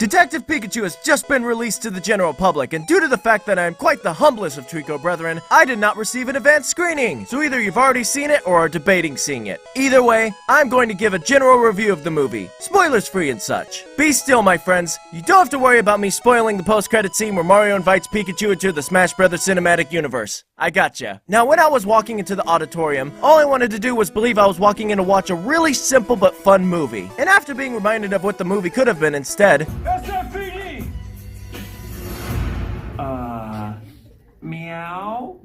Detective Pikachu has just been released to the general public, and due to the fact that I am quite the humblest of Treecko brethren, I did not receive an advanced screening. So either you've already seen it or are debating seeing it. Either way, I'm going to give a general review of the movie, spoilers free and such. Be still, my friends. You don't have to worry about me spoiling the post-credit scene where Mario invites Pikachu into the Smash Bros. Cinematic universe. I gotcha. Now, when I was walking into the auditorium, all I wanted to do was believe I was walking in to watch a really simple but fun movie. And after being reminded of what the movie could have been instead, SFPD! Meow?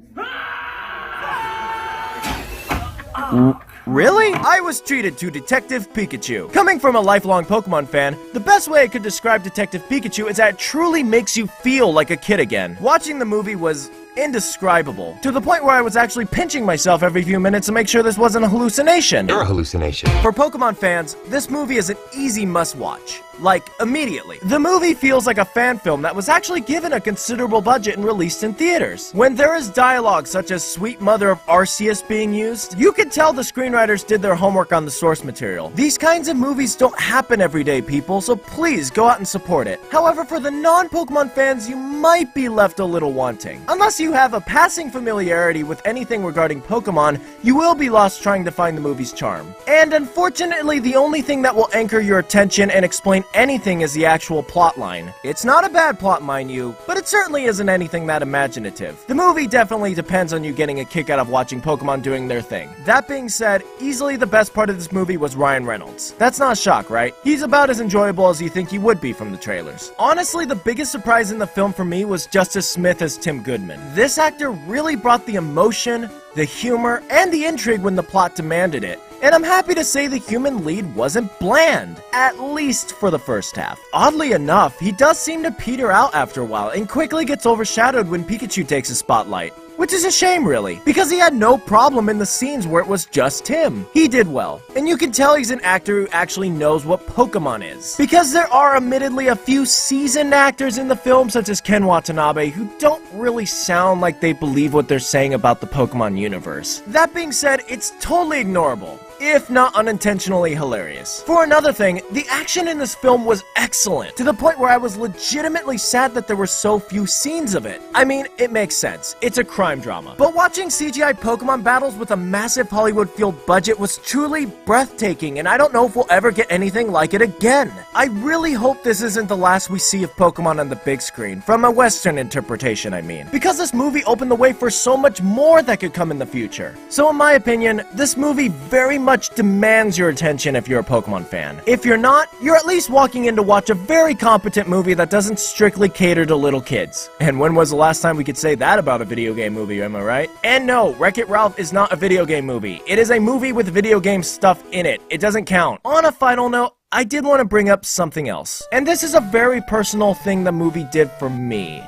Really? I was treated to Detective Pikachu. Coming from a lifelong Pokemon fan, the best way I could describe Detective Pikachu is that it truly makes you feel like a kid again. Watching the movie was indescribable, to the point where I was actually pinching myself every few minutes to make sure this wasn't a hallucination. You're a hallucination. For Pokemon fans, this movie is an easy must-watch. Like, immediately. The movie feels like a fan film that was actually given a considerable budget and released in theaters. When there is dialogue such as Sweet Mother of Arceus being used, you can tell the screenwriters did their homework on the source material. These kinds of movies don't happen every day, people, so please go out and support it. However, for the non-Pokemon fans, you might be left a little wanting. Unless you have a passing familiarity with anything regarding Pokemon, you will be lost trying to find the movie's charm. And unfortunately, the only thing that will anchor your attention and explain anything is the actual plot line. It's not a bad plot, mind you, but it certainly isn't anything that imaginative. The movie definitely depends on you getting a kick out of watching Pokemon doing their thing. That being said, easily the best part of this movie was Ryan Reynolds. That's not a shock, right? He's about as enjoyable as you think he would be from the trailers. Honestly, the biggest surprise in the film for me was Justice Smith as Tim Goodman. This actor really brought the emotion, the humor, and the intrigue when the plot demanded it. And I'm happy to say the human lead wasn't bland, at least for the first half. Oddly enough, he does seem to peter out after a while and quickly gets overshadowed when Pikachu takes a spotlight. Which is a shame, really, because he had no problem in the scenes where it was just him. He did well, and you can tell he's an actor who actually knows what Pokemon is. Because there are admittedly a few seasoned actors in the film, such as Ken Watanabe, who don't really sound like they believe what they're saying about the Pokemon universe. That being said, it's totally ignorable, if not unintentionally hilarious. For another thing, the action in this film was excellent, to the point where I was legitimately sad that there were so few scenes of it. I mean, it makes sense. It's a crime drama. But watching CGI Pokemon battles with a massive Hollywood-fueled budget was truly breathtaking, and I don't know if we'll ever get anything like it again. I really hope this isn't the last we see of Pokemon on the big screen, from a Western interpretation, I mean. Because this movie opened the way for so much more that could come in the future. So in my opinion, this movie very much demands your attention if you're a Pokemon fan. If you're not, you're at least walking in to watch a very competent movie that doesn't strictly cater to little kids. And when was the last time we could say that about a video game movie, am I right? And no, Wreck-It Ralph is not a video game movie. It is a movie with video game stuff in it. It doesn't count. On a final note, I did want to bring up something else. And this is a very personal thing the movie did for me.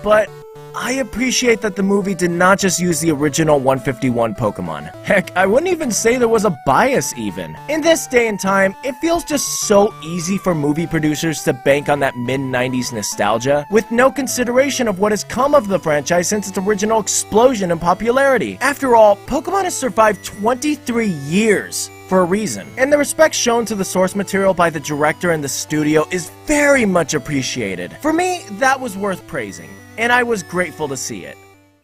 But I appreciate that the movie did not just use the original 151 Pokemon. Heck, I wouldn't even say there was a bias even. In this day and time, it feels just so easy for movie producers to bank on that mid-90s nostalgia, with no consideration of what has come of the franchise since its original explosion in popularity. After all, Pokemon has survived 23 years. For a reason. And the respect shown to the source material by the director and the studio is very much appreciated. For me, that was worth praising, and I was grateful to see it.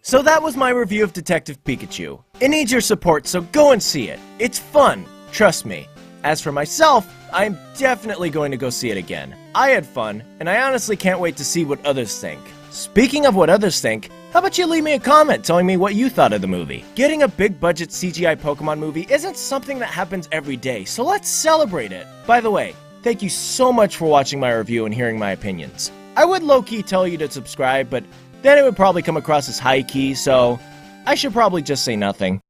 So that was my review of Detective Pikachu. It needs your support, so go and see it. It's fun, trust me. As for myself, I'm definitely going to go see it again. I had fun, and I honestly can't wait to see what others think. Speaking of what others think, how about you leave me a comment telling me what you thought of the movie? Getting a big budget CGI Pokemon movie isn't something that happens every day, so let's celebrate it. By the way, thank you so much for watching my review and hearing my opinions. I would low-key tell you to subscribe, but then it would probably come across as high-key, so I should probably just say nothing.